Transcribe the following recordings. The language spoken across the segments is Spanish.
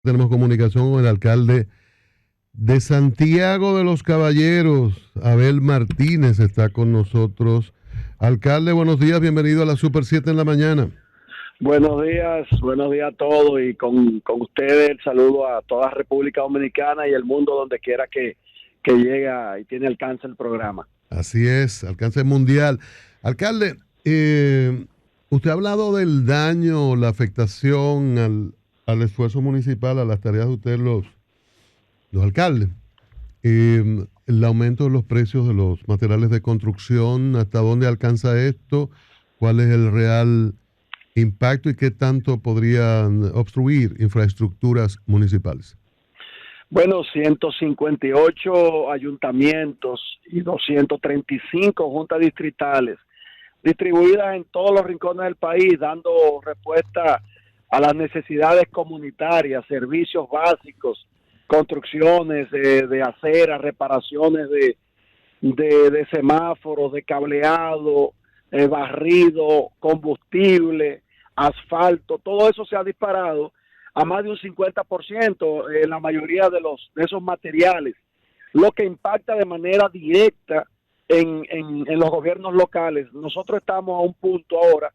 Tenemos comunicación con el alcalde de Santiago de los Caballeros, Abel Martínez, está con nosotros. Alcalde, buenos días, bienvenido a la Super 7 en la mañana. Buenos días a todos y con ustedes el saludo a toda República Dominicana y el mundo donde quiera que llega y tiene alcance el programa. Así es, alcance mundial. Alcalde, usted ha hablado del daño, la afectación al esfuerzo municipal, a las tareas de ustedes los alcaldes. El aumento de los precios de los materiales de construcción, ¿hasta dónde alcanza esto? ¿Cuál es el real impacto y qué tanto podrían obstruir infraestructuras municipales? Bueno, 158 ayuntamientos y 235 juntas distritales distribuidas en todos los rincones del país, dando respuesta a las necesidades comunitarias, servicios básicos, construcciones de aceras, reparaciones de semáforos, de cableado, barrido, combustible, asfalto, todo eso se ha disparado a más de un 50% en la mayoría de esos materiales, lo que impacta de manera directa en los gobiernos locales. Nosotros estamos a un punto ahora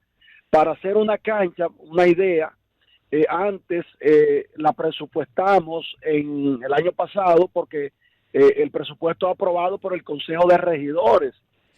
para hacer una cancha, una idea. Antes la presupuestamos en el año pasado porque el presupuesto aprobado por el Consejo de Regidores,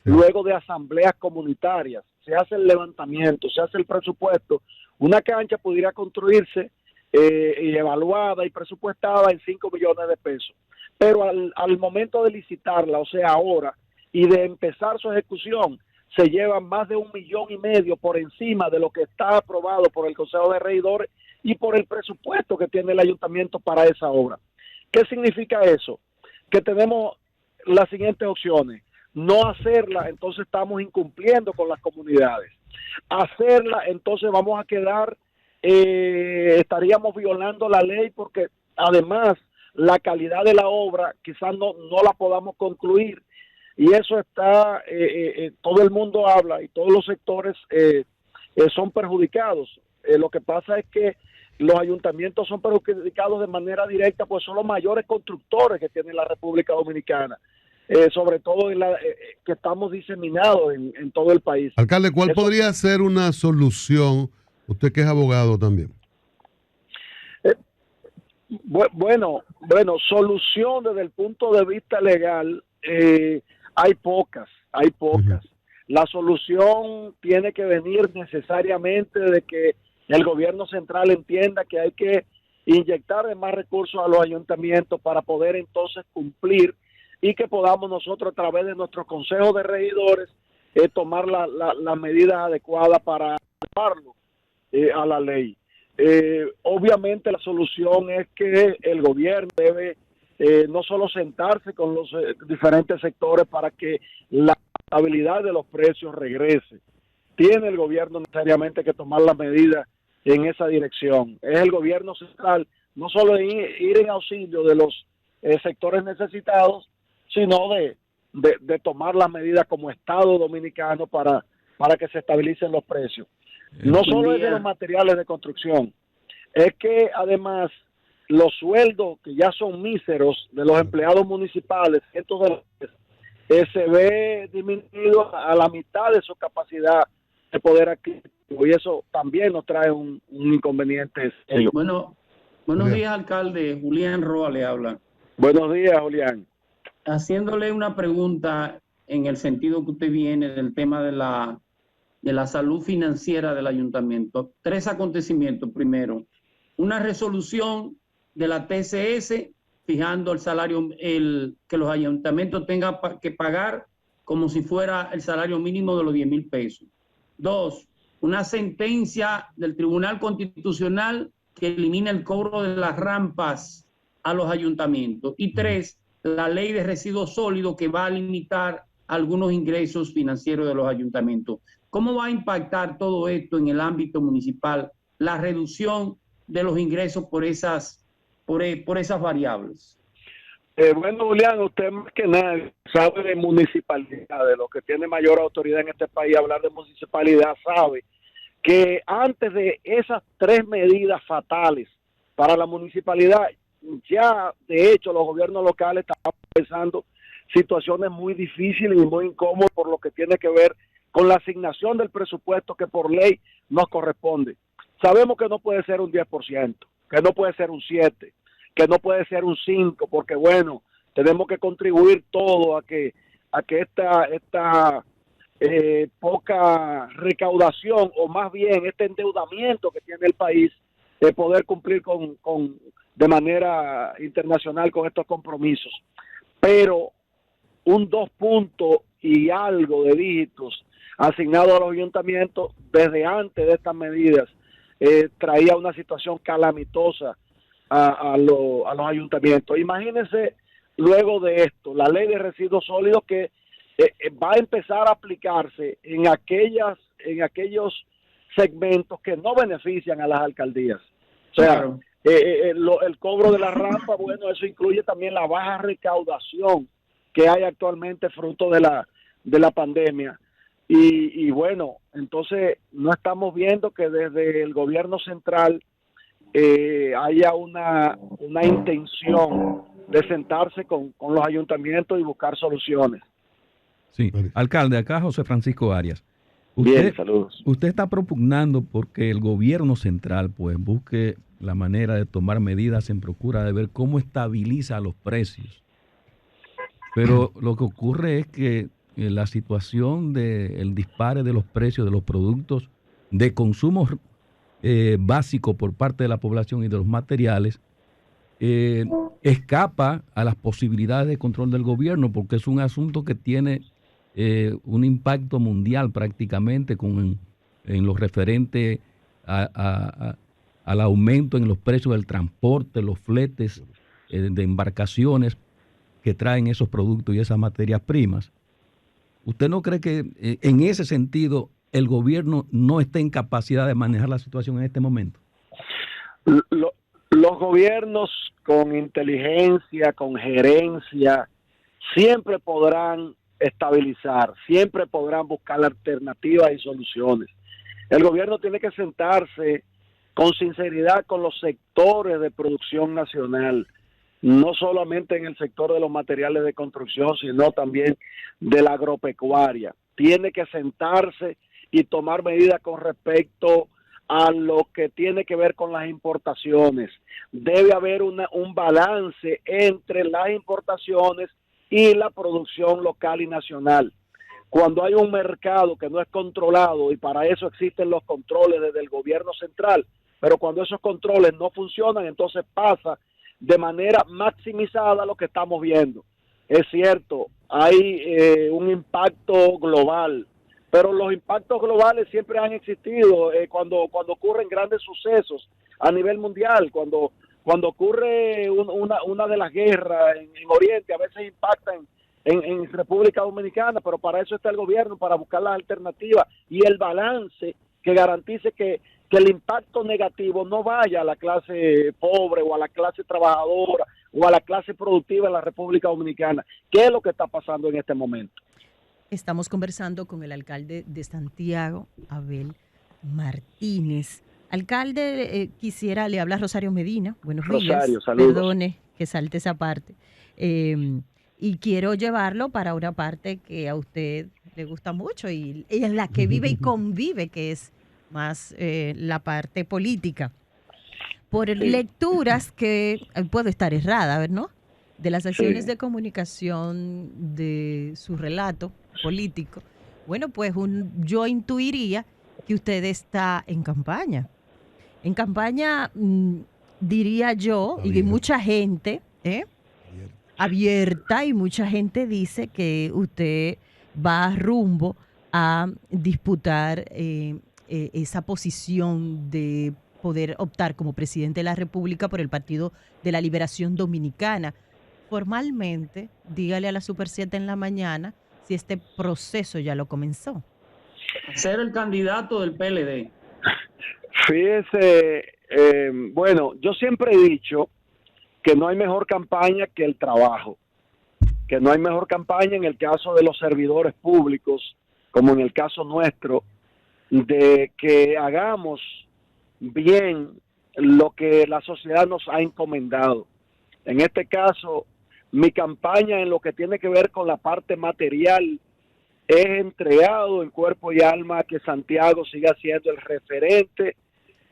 luego de asambleas comunitarias, se hace el levantamiento, se hace el presupuesto. Una cancha pudiera construirse y evaluada y presupuestada en 5 millones de pesos. Pero al momento de licitarla, o sea, ahora, y de empezar su ejecución, se llevan más de 1,5 millones por encima de lo que está aprobado por el Consejo de Regidores y por el presupuesto que tiene el ayuntamiento para esa obra. ¿Qué significa eso? Que tenemos las siguientes opciones. No hacerla, entonces estamos incumpliendo con las comunidades. Hacerla, entonces vamos a quedar, estaríamos violando la ley porque además la calidad de la obra quizás no la podamos concluir. Y eso está, todo el mundo habla y todos los sectores son perjudicados. Lo que pasa es que los ayuntamientos son perjudicados de manera directa, pues son los mayores constructores que tiene la República Dominicana, sobre todo que estamos diseminados en todo el país. Alcalde, ¿cuál podría ser una solución? Usted que es abogado también. Bueno, solución desde el punto de vista legal, hay pocas. La solución tiene que venir necesariamente de que el gobierno central entienda que hay que inyectar más recursos a los ayuntamientos para poder entonces cumplir y que podamos nosotros a través de nuestro consejo de regidores tomar las medidas adecuadas para llevarlo a la ley. Obviamente la solución es que el gobierno debe no solo sentarse con los diferentes sectores para que la estabilidad de los precios regrese. Tiene el gobierno necesariamente que tomar las medidas en esa dirección. Es el gobierno central no solo ir en auxilio de los sectores necesitados, sino de tomar las medidas como Estado dominicano para que se estabilicen los precios. No solo es de los materiales de construcción, es que además los sueldos que ya son míseros de los empleados municipales, cientos de dólares, se ve disminuido a la mitad de su capacidad de poder adquisitivo y eso también nos trae un inconveniente serio. Bueno, buenos días, alcalde. Julián Roa le habla. Buenos días, Julián. Haciéndole una pregunta en el sentido que usted viene del tema de la salud financiera del ayuntamiento. 3 acontecimientos. Primero, una resolución de la TCS fijando el salario, que los ayuntamientos tengan que pagar como si fuera el salario mínimo de los 10,000 pesos. 2, una sentencia del Tribunal Constitucional que elimina el cobro de las rampas a los ayuntamientos. Y 3, la ley de residuos sólidos que va a limitar algunos ingresos financieros de los ayuntamientos. ¿Cómo va a impactar todo esto en el ámbito municipal, la reducción de los ingresos por esas variables? Bueno, Julián, usted más que nadie sabe de municipalidad, de lo que tiene mayor autoridad en este país. Hablar de municipalidad sabe que antes de esas 3 medidas fatales para la municipalidad. Ya, de hecho, los gobiernos locales están pensando situaciones muy difíciles y muy incómodas por lo que tiene que ver con la asignación del presupuesto que por ley nos corresponde. Sabemos que no puede ser un 10%, que no puede ser un 7%, que no puede ser un 5%, porque bueno, tenemos que contribuir todo a que esta poca recaudación, o más bien este endeudamiento que tiene el país, de poder cumplir de manera internacional con estos compromisos. Pero un 2 puntos y algo de dígitos asignado a los ayuntamientos desde antes de estas medidas traía una situación calamitosa a los ayuntamientos. Imagínense luego de esto, la ley de residuos sólidos que va a empezar a aplicarse en aquellos segmentos que no benefician a las alcaldías. O sea, claro. El cobro de la rampa, bueno, eso incluye también la baja recaudación que hay actualmente fruto de la pandemia. Y bueno, entonces no estamos viendo que desde el gobierno central haya una intención de sentarse con los ayuntamientos y buscar soluciones. Sí, alcalde, acá José Francisco Arias. Bien, saludos. Usted está propugnando porque el gobierno central pues busque la manera de tomar medidas en procura de ver cómo estabiliza los precios. Pero lo que ocurre es que la situación del dispare de los precios de los productos de consumo básico por parte de la población y de los materiales escapa a las posibilidades de control del gobierno, porque es un asunto que tiene un impacto mundial prácticamente en lo referente al aumento en los precios del transporte, los fletes de embarcaciones que traen esos productos y esas materias primas. ¿Usted no cree que en ese sentido el gobierno no está en capacidad de manejar la situación en este momento? Los gobiernos con inteligencia, con gerencia, siempre podrán estabilizar, siempre podrán buscar alternativas y soluciones. El gobierno tiene que sentarse con sinceridad con los sectores de producción nacional, no solamente en el sector de los materiales de construcción, sino también de la agropecuaria. Tiene que sentarse y tomar medidas con respecto a lo que tiene que ver con las importaciones. Debe haber un balance entre las importaciones y la producción local y nacional. Cuando hay un mercado que no es controlado, y para eso existen los controles desde el gobierno central, pero cuando esos controles no funcionan, entonces pasa de manera maximizada lo que estamos viendo. Es cierto, hay un impacto global, pero los impactos globales siempre han existido cuando ocurren grandes sucesos a nivel mundial, cuando ocurre una de las guerras en Oriente, a veces impacta en República Dominicana, pero para eso está el gobierno, para buscar las alternativas y el balance que garantice que el impacto negativo no vaya a la clase pobre o a la clase trabajadora o a la clase productiva de la República Dominicana. ¿Qué es lo que está pasando en este momento? Estamos conversando con el alcalde de Santiago, Abel Martínez. Alcalde, le habla Rosario Medina. Buenos días. Rosario, saludos. Perdone que salte esa parte. Y quiero llevarlo para una parte que a usted le gusta mucho y en la que vive y convive, que es más la parte política. Por lecturas que puedo estar errada, ¿no? De las acciones de comunicación de su relato político. Bueno, pues yo intuiría que usted está en campaña. En campaña, diría yo, y mucha gente abierta, y mucha gente dice que usted va rumbo a disputar esa posición de poder optar como presidente de la República por el Partido de la Liberación Dominicana. Formalmente, dígale a la Super 7 en la mañana si este proceso ya lo comenzó. Ser el candidato del PLD. Fíjese, bueno, yo siempre he dicho que no hay mejor campaña que el trabajo, que no hay mejor campaña en el caso de los servidores públicos, como en el caso nuestro, de que hagamos bien lo que la sociedad nos ha encomendado. En este caso, mi campaña en lo que tiene que ver con la parte material es entregado en cuerpo y alma que Santiago siga siendo el referente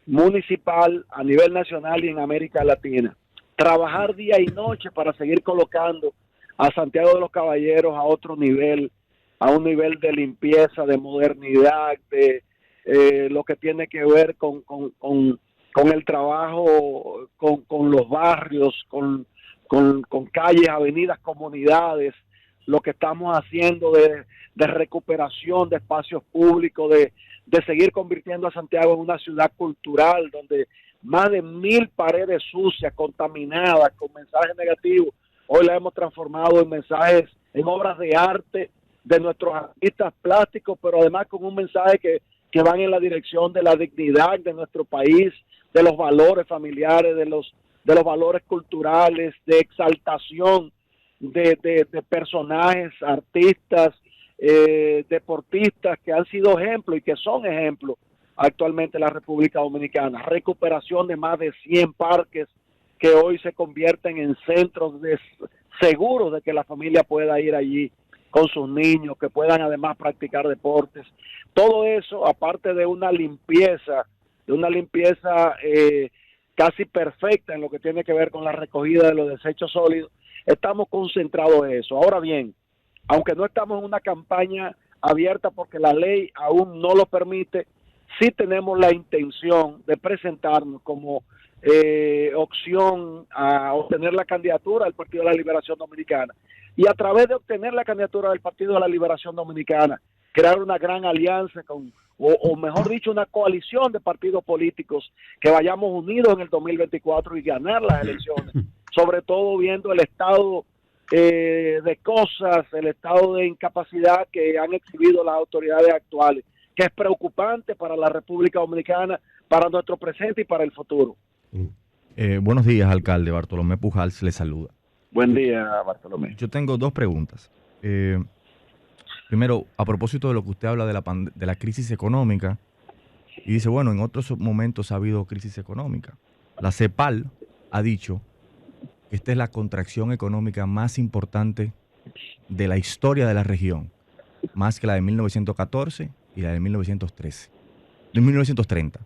municipal a nivel nacional y en América Latina. Trabajar día y noche para seguir colocando a Santiago de los Caballeros a otro nivel, a un nivel de limpieza, de modernidad, de lo que tiene que ver con el trabajo, con los barrios, con calles, avenidas, comunidades, lo que estamos haciendo de recuperación de espacios públicos, de seguir convirtiendo a Santiago en una ciudad cultural donde más de 1,000 paredes sucias, contaminadas, con mensajes negativos, hoy la hemos transformado en mensajes, en obras de arte de nuestros artistas plásticos, pero además con un mensaje que van en la dirección de la dignidad de nuestro país, de los valores familiares, de los valores culturales, de exaltación de personajes, artistas, deportistas que han sido ejemplos y que son ejemplos actualmente en la República Dominicana. Recuperación de más de 100 parques que hoy se convierten en centros seguros de que la familia pueda ir allí con sus niños, que puedan además practicar deportes. Todo eso, aparte de una limpieza casi perfecta en lo que tiene que ver con la recogida de los desechos sólidos, estamos concentrados en eso. Ahora bien, aunque no estamos en una campaña abierta porque la ley aún no lo permite, sí tenemos la intención de presentarnos como opción a obtener la candidatura del Partido de la Liberación Dominicana. Y a través de obtener la candidatura del Partido de la Liberación Dominicana, crear una gran alianza o mejor dicho, una coalición de partidos políticos que vayamos unidos en el 2024 y ganar las elecciones, sobre todo viendo el estado de cosas, el estado de incapacidad que han exhibido las autoridades actuales, que es preocupante para la República Dominicana, para nuestro presente y para el futuro. Buenos días, alcalde. Bartolomé Pujals le saluda. Buen día, Bartolomé. Yo tengo dos preguntas. Primero, a propósito de lo que usted habla de la crisis económica, y dice, bueno, en otros momentos ha habido crisis económica. La CEPAL ha dicho que esta es la contracción económica más importante de la historia de la región, más que la de 1914 y la de 1930.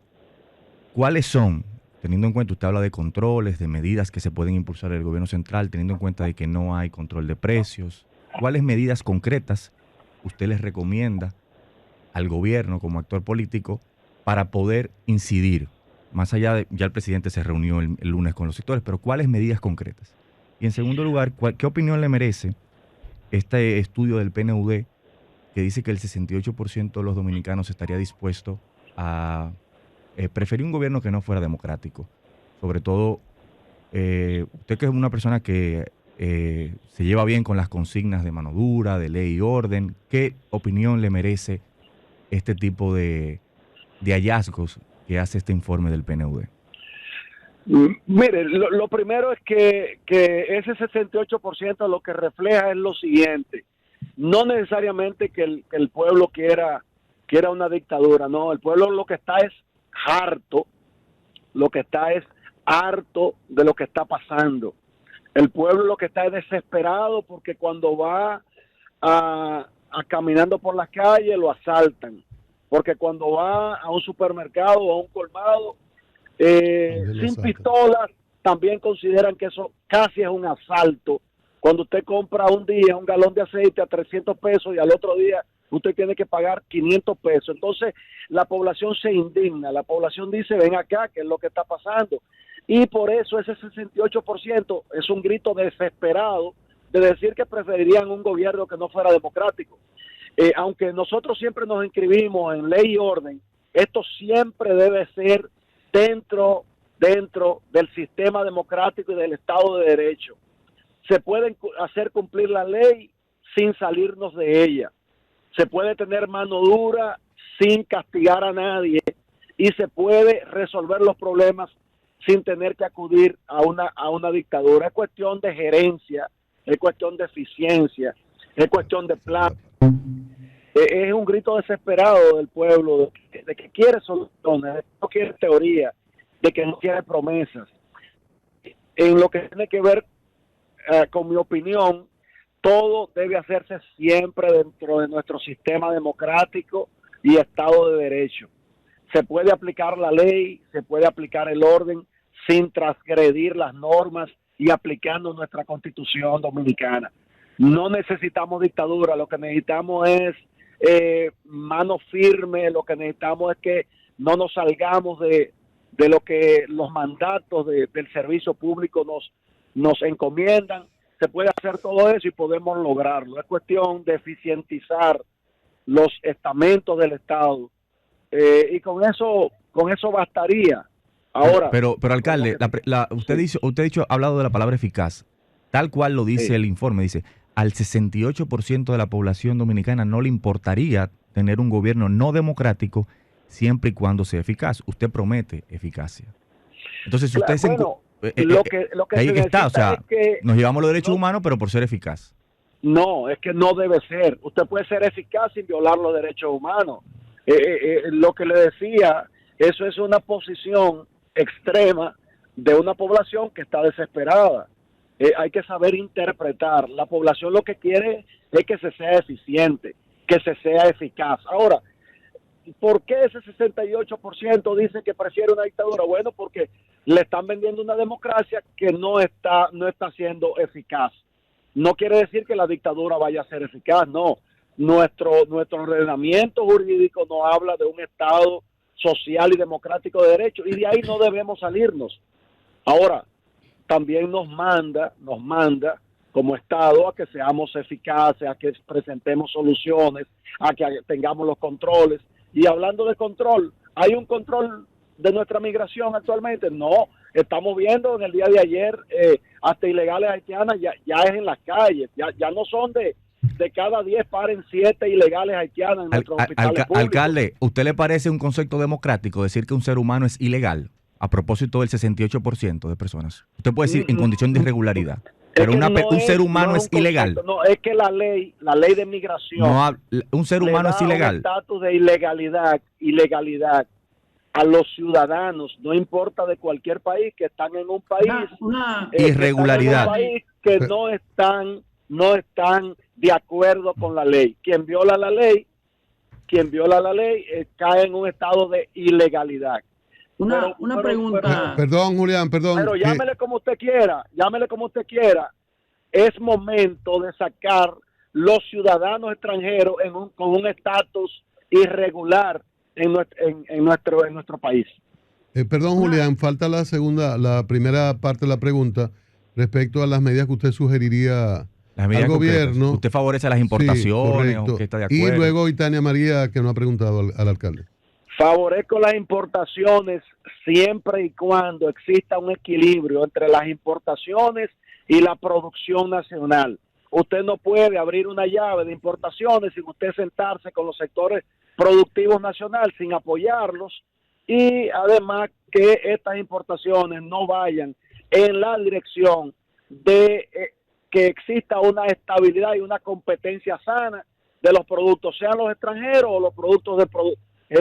¿Cuáles son, teniendo en cuenta, usted habla de controles, de medidas que se pueden impulsar el gobierno central, teniendo en cuenta de que no hay control de precios, cuáles medidas concretas usted les recomienda al gobierno como actor político para poder incidir? Más allá de, ya el presidente se reunió el lunes con los sectores, pero ¿cuáles medidas concretas? Y en segundo lugar, ¿qué opinión le merece este estudio del PNUD que dice que el 68% de los dominicanos estaría dispuesto a preferir un gobierno que no fuera democrático? Sobre todo, usted que es una persona que se lleva bien con las consignas de mano dura, de ley y orden, ¿qué opinión le merece este tipo de hallazgos que hace este informe del PNUD? Mire, lo primero es que ese 68% lo que refleja es lo siguiente: no necesariamente que el pueblo quiera una dictadura, no, el pueblo lo que está es harto de lo que está pasando. El pueblo lo que está es desesperado porque cuando va a caminando por las calles lo asaltan, porque cuando va a un supermercado o a un colmado sin pistolas, también consideran que eso casi es un asalto. Cuando usted compra un día un galón de aceite a 300 pesos y al otro día usted tiene que pagar 500 pesos. Entonces la población se indigna, la población dice, ven acá, ¿qué es lo que está pasando? Y por eso ese 68% es un grito desesperado de decir que preferirían un gobierno que no fuera democrático. Aunque nosotros siempre nos inscribimos en ley y orden, esto siempre debe ser dentro del sistema democrático y del Estado de Derecho. Se puede hacer cumplir la ley sin salirnos de ella. Se puede tener mano dura sin castigar a nadie y se puede resolver los problemas sin tener que acudir a una dictadura. Es cuestión de gerencia, es cuestión de eficiencia, es cuestión de plan. Es un grito desesperado del pueblo de que quiere soluciones, no quiere teoría, de que no tiene promesas. En lo que tiene que ver con mi opinión, todo debe hacerse siempre dentro de nuestro sistema democrático y Estado de Derecho. Se puede aplicar la ley, se puede aplicar el orden sin transgredir las normas y aplicando nuestra Constitución dominicana. No necesitamos dictadura, lo que necesitamos es mano firme, lo que necesitamos es que no nos salgamos de lo que los mandatos del servicio público nos encomiendan. Se puede hacer todo eso y podemos lograrlo. Es cuestión de eficientizar los estamentos del Estado y con eso bastaría. Ahora, pero alcalde, usted ha hablado de la palabra eficaz, tal cual lo dice el informe, dice, al 68% de la población dominicana no le importaría tener un gobierno no democrático siempre y cuando sea eficaz. Usted promete eficacia. Entonces, usted lo que ahí se está, o sea, es que nos llevamos los derechos humanos, pero por ser eficaz. No, es que no debe ser. Usted puede ser eficaz sin violar los derechos humanos. Lo que le decía, eso es una posición extrema de una población que está desesperada. Hay que saber interpretar. La población lo que quiere es que se sea eficiente, que se sea eficaz. Ahora, ¿por qué ese 68% dice que prefiere una dictadura? Bueno, porque le están vendiendo una democracia que no está siendo eficaz. No quiere decir que la dictadura vaya a ser eficaz, no. Nuestro ordenamiento jurídico nos habla de un Estado social y democrático de derecho, y de ahí no debemos salirnos. Ahora, también nos manda como Estado a que seamos eficaces, a que presentemos soluciones, a que tengamos los controles. Y hablando de control, ¿hay un control de nuestra migración actualmente? No, estamos viendo en el día de ayer hasta ilegales haitianas ya es en las calles, ya no son de cada 10 paren 7 ilegales haitianas en nuestros hospitales públicos. Alcalde, ¿usted le parece un concepto democrático decir que un ser humano es ilegal a propósito del 68% de personas? Usted puede decir en condición de irregularidad, pero un ser humano es ilegal. No, es que la ley de migración, un ser humano es ilegal. Un estatus de ilegalidad a los ciudadanos, no importa de cualquier país, que están en un país irregularidad, que no están de acuerdo con la ley. Quien viola la ley cae en un estado de ilegalidad. Una pregunta. Perdón, Julián, perdón. Pero llámele como usted quiera. Es momento de sacar los ciudadanos extranjeros con un estatus irregular en nuestro país. Perdón, Julián, falta la primera parte de la pregunta respecto a las medidas que usted sugeriría al gobierno. ¿Usted favorece las importaciones? Sí, o que está de acuerdo? Y luego Itania María, que no ha preguntado al alcalde. Favorezco las importaciones siempre y cuando exista un equilibrio entre las importaciones y la producción nacional. Usted no puede abrir una llave de importaciones sin usted sentarse con los sectores productivos nacionales, sin apoyarlos, y además que estas importaciones no vayan en la dirección de que exista una estabilidad y una competencia sana de los productos, sean los extranjeros o los productos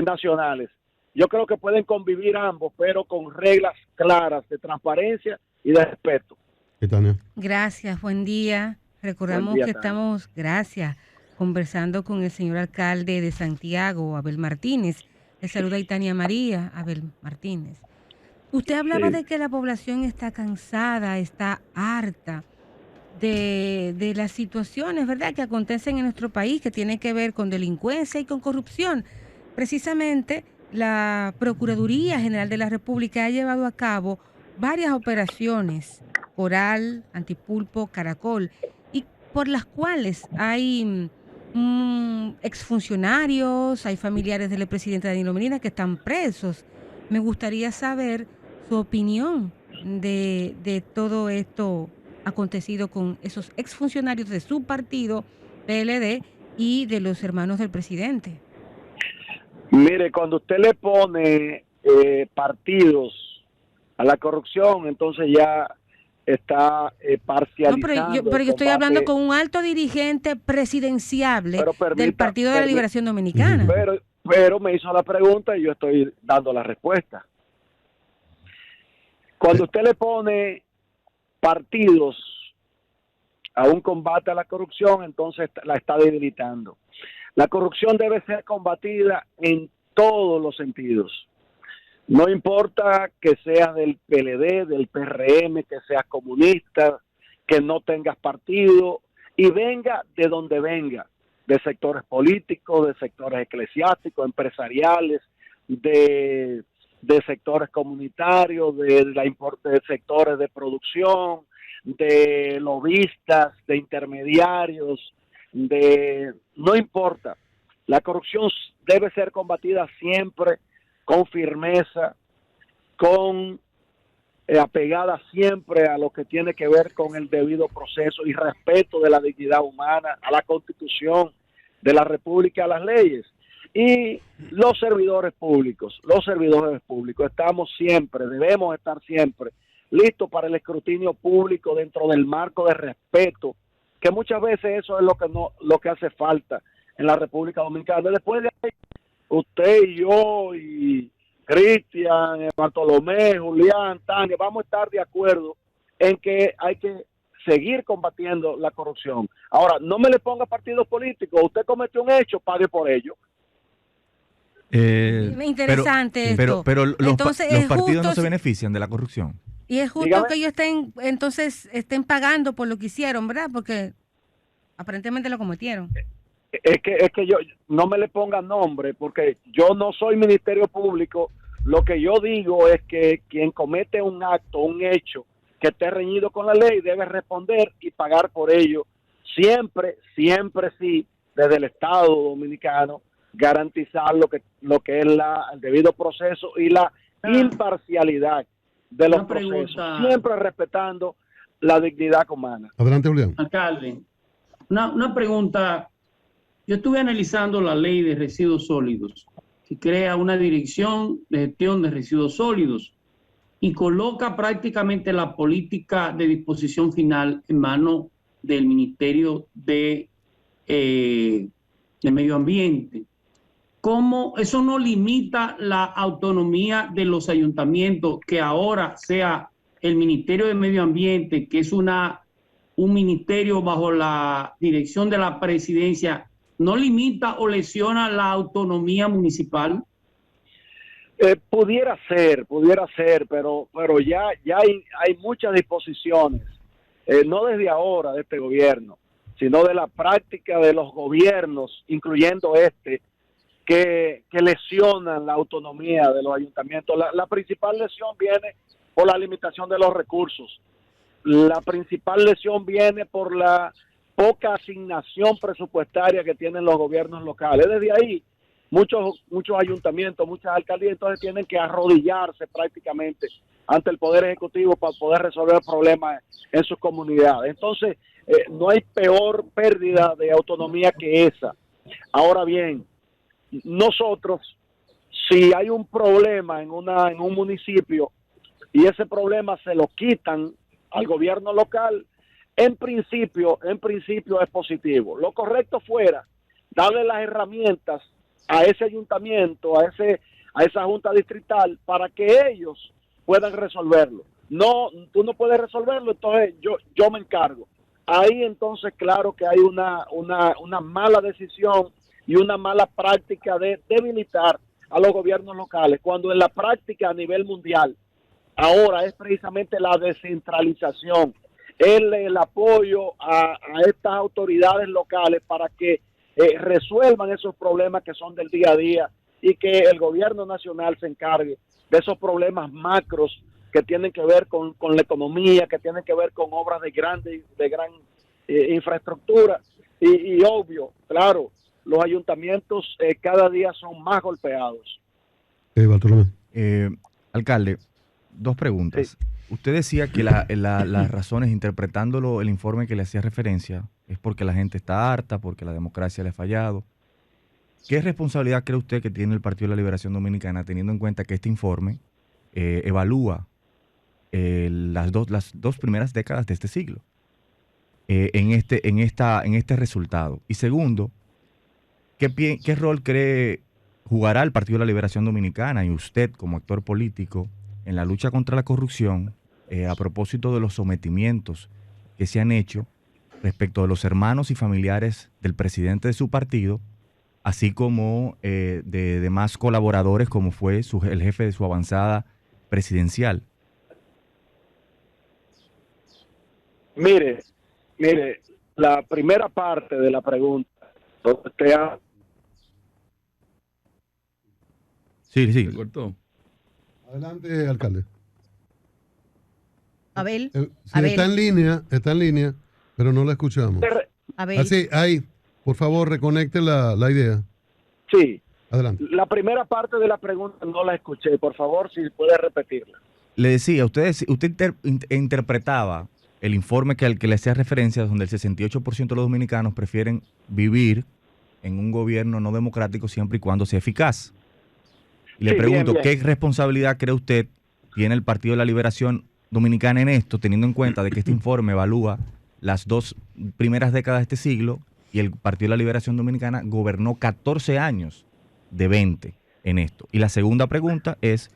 nacionales. Yo creo que pueden convivir ambos, pero con reglas claras de transparencia y de respeto. Gracias, buen día. Recordamos que estamos, conversando con el señor alcalde de Santiago, Abel Martínez. Le saluda Itania María, Abel Martínez. Usted hablaba de que la población está cansada, está harta de las situaciones, ¿verdad?, que acontecen en nuestro país, que tienen que ver con delincuencia y con corrupción. Precisamente, la Procuraduría General de la República ha llevado a cabo varias operaciones, Coral, Antipulpo, Caracol, y por las cuales hay exfuncionarios, hay familiares del presidente Danilo Medina que están presos. Me gustaría saber su opinión de todo esto acontecido con esos exfuncionarios de su partido, PLD, y de los hermanos del presidente. Mire, cuando usted le pone partidos a la corrupción, entonces ya está parcializando. No, pero yo estoy hablando con un alto dirigente presidenciable del Partido de la Liberación Dominicana. Pero me hizo la pregunta y yo estoy dando la respuesta. Cuando usted le pone partidos a un combate a la corrupción, entonces la está debilitando. La corrupción debe ser combatida en todos los sentidos. No importa que seas del PLD, del PRM, que seas comunista, que no tengas partido y venga de donde venga, de sectores políticos, de sectores eclesiásticos, empresariales, de sectores comunitarios, de sectores de producción, de lobistas, de intermediarios, no importa. La corrupción debe ser combatida siempre con firmeza, apegada siempre a lo que tiene que ver con el debido proceso y respeto de la dignidad humana, a la Constitución de la República, a las leyes. Y los servidores públicos, debemos estar siempre listos para el escrutinio público dentro del marco de respeto, que muchas veces eso es lo que hace falta en la República Dominicana. Después de ahí, usted y yo y Cristian, Bartolomé, Julián, Tania, vamos a estar de acuerdo en que hay que seguir combatiendo la corrupción. Ahora, no me le ponga partidos políticos. Usted cometió un hecho, pague por ello. Interesante esto. Pero los partidos justo, no se benefician de la corrupción. Y es justo Dígame. que ellos estén pagando por lo que hicieron, ¿verdad? Porque aparentemente lo cometieron. Es que yo no me le ponga nombre, porque yo no soy Ministerio Público. Lo que yo digo es que quien comete un acto, un hecho que esté reñido con la ley, debe responder y pagar por ello. Siempre sí, desde el Estado Dominicano, garantizar lo que es el debido proceso y la imparcialidad de los procesos, siempre respetando la dignidad humana. Adelante, Julián. Alcalde, una pregunta. Yo estuve analizando la ley de residuos sólidos, que crea una dirección de gestión de residuos sólidos y coloca prácticamente la política de disposición final en manos del Ministerio de Medio Ambiente. ¿Cómo eso no limita la autonomía de los ayuntamientos, que ahora sea el Ministerio de Medio Ambiente, que es un ministerio bajo la dirección de la presidencia, no limita o lesiona la autonomía municipal? Pudiera ser, pero ya hay muchas disposiciones, no desde ahora de este gobierno, sino de la práctica de los gobiernos, incluyendo que lesionan la autonomía de los ayuntamientos. La principal lesión viene por la limitación de los recursos. La principal lesión viene por la poca asignación presupuestaria que tienen los gobiernos locales. Desde ahí, muchos ayuntamientos, muchas alcaldías, entonces tienen que arrodillarse prácticamente ante el Poder Ejecutivo para poder resolver problemas en sus comunidades. Entonces, no hay peor pérdida de autonomía que esa. Ahora bien, nosotros, si hay un problema en un municipio y ese problema se lo quitan al gobierno local, en principio es positivo. Lo correcto fuera darle las herramientas a ese ayuntamiento, a esa junta distrital, para que ellos puedan resolverlo. No, tú no puedes resolverlo, entonces yo me encargo. Ahí entonces claro que hay una mala decisión y una mala práctica de debilitar a los gobiernos locales, cuando en la práctica a nivel mundial ahora es precisamente la descentralización, el apoyo a estas autoridades locales para que resuelvan esos problemas que son del día a día y que el gobierno nacional se encargue de esos problemas macros que tienen que ver con la economía, que tienen que ver con obras de gran infraestructura y obvio, claro, los ayuntamientos cada día son más golpeados. Bartolomé. Alcalde, dos preguntas. Sí. Usted decía que las razones, interpretándolo el informe que le hacía referencia, es porque la gente está harta, porque la democracia le ha fallado. ¿Qué responsabilidad cree usted que tiene el Partido de la Liberación Dominicana, teniendo en cuenta que este informe evalúa las dos primeras décadas de este siglo en este resultado? Y segundo, ¿qué rol cree jugará el Partido de la Liberación Dominicana y usted como actor político en la lucha contra la corrupción, a propósito de los sometimientos que se han hecho respecto de los hermanos y familiares del presidente de su partido, así como de demás colaboradores como fue el jefe de su avanzada presidencial? Mire, la primera parte de la pregunta, Sí. ¿Se cortó? Adelante, alcalde. Abel. Sí, Abel. está en línea, pero no la escuchamos. Abel. Así, ahí, por favor, reconecte la idea. Sí. Adelante. La primera parte de la pregunta no la escuché. Por favor, si puede repetirla. Le decía, usted interpretaba el informe al que le hacía referencia, donde el 68% de los dominicanos prefieren vivir en un gobierno no democrático siempre y cuando sea eficaz. Y le pregunto, bien. ¿qué responsabilidad cree usted tiene el Partido de la Liberación Dominicana en esto, teniendo en cuenta de que este informe evalúa las 2 primeras décadas de este siglo y el Partido de la Liberación Dominicana gobernó 14 años de 20 en esto? Y la segunda pregunta es,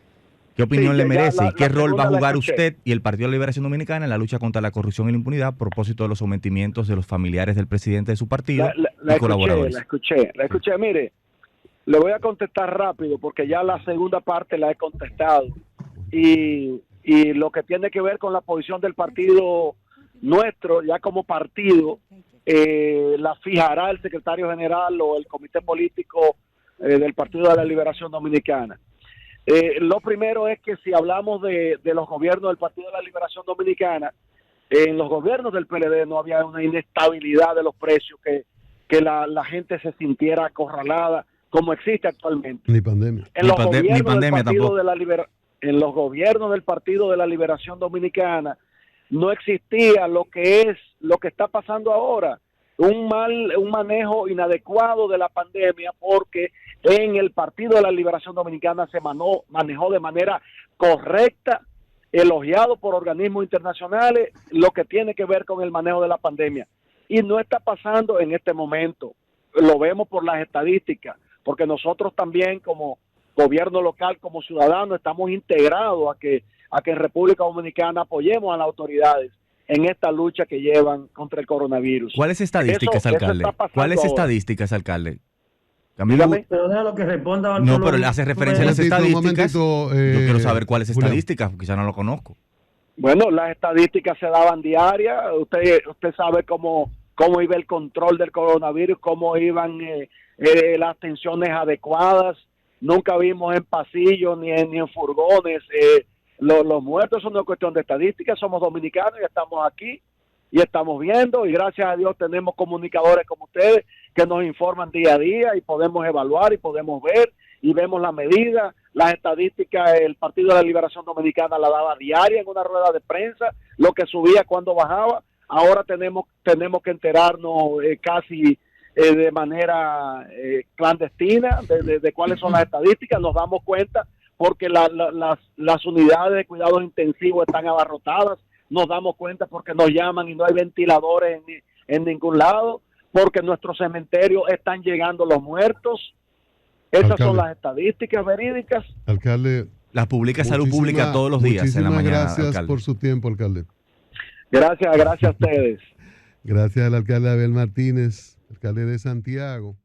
¿qué opinión le merece y qué rol va a jugar usted y el Partido de la Liberación Dominicana en la lucha contra la corrupción y la impunidad a propósito de los sometimientos de los familiares del presidente de su partido y colaboradores? La escuché. Mire, le voy a contestar rápido porque ya la segunda parte la he contestado. Y lo que tiene que ver con la posición del partido nuestro, ya como partido, la fijará el secretario general o el comité político del Partido de la Liberación Dominicana. Lo primero es que si hablamos de los gobiernos del Partido de la Liberación Dominicana, en los gobiernos del PLD no había una inestabilidad de los precios que la gente se sintiera acorralada como existe actualmente. Ni pandemia. En los Ni pandemia tampoco. En los gobiernos del Partido de la Liberación Dominicana no existía lo que está pasando ahora, un manejo inadecuado de la pandemia, porque en el Partido de la Liberación Dominicana se manejó de manera correcta, elogiado por organismos internacionales, lo que tiene que ver con el manejo de la pandemia. Y no está pasando en este momento. Lo vemos por las estadísticas, porque nosotros también como gobierno local, como ciudadanos, estamos integrados a que en República Dominicana apoyemos a las autoridades en esta lucha que llevan contra el coronavirus. ¿Cuáles estadísticas, alcalde? ¿Cuáles estadísticas, alcalde? Pero déjalo que responda. No, pero le hace referencia a las estadísticas. Yo quiero saber cuáles estadísticas, porque quizá no lo conozco. Bueno, las estadísticas se daban diarias. Usted sabe cómo iba el control del coronavirus, cómo iban las tensiones adecuadas. Nunca vimos en pasillos ni en furgones. Los muertos son una cuestión de estadísticas. Somos dominicanos y estamos aquí y estamos viendo, y gracias a Dios tenemos comunicadores como ustedes que nos informan día a día y podemos evaluar y podemos ver y vemos la medida. Las estadísticas, el Partido de la Liberación Dominicana la daba diaria en una rueda de prensa, lo que subía cuando bajaba. Ahora tenemos que enterarnos casi de manera clandestina de cuáles son las estadísticas. Nos damos cuenta porque las unidades de cuidados intensivos están abarrotadas. Nos damos cuenta porque nos llaman y no hay ventiladores en ningún lado, porque en nuestros cementerios están llegando los muertos. Esas son las estadísticas verídicas. Alcalde, las publica Salud Pública todos los días en la mañana. Gracias, alcalde, por su tiempo, alcalde. Gracias a ustedes. Gracias al alcalde Abel Martínez, alcalde de Santiago.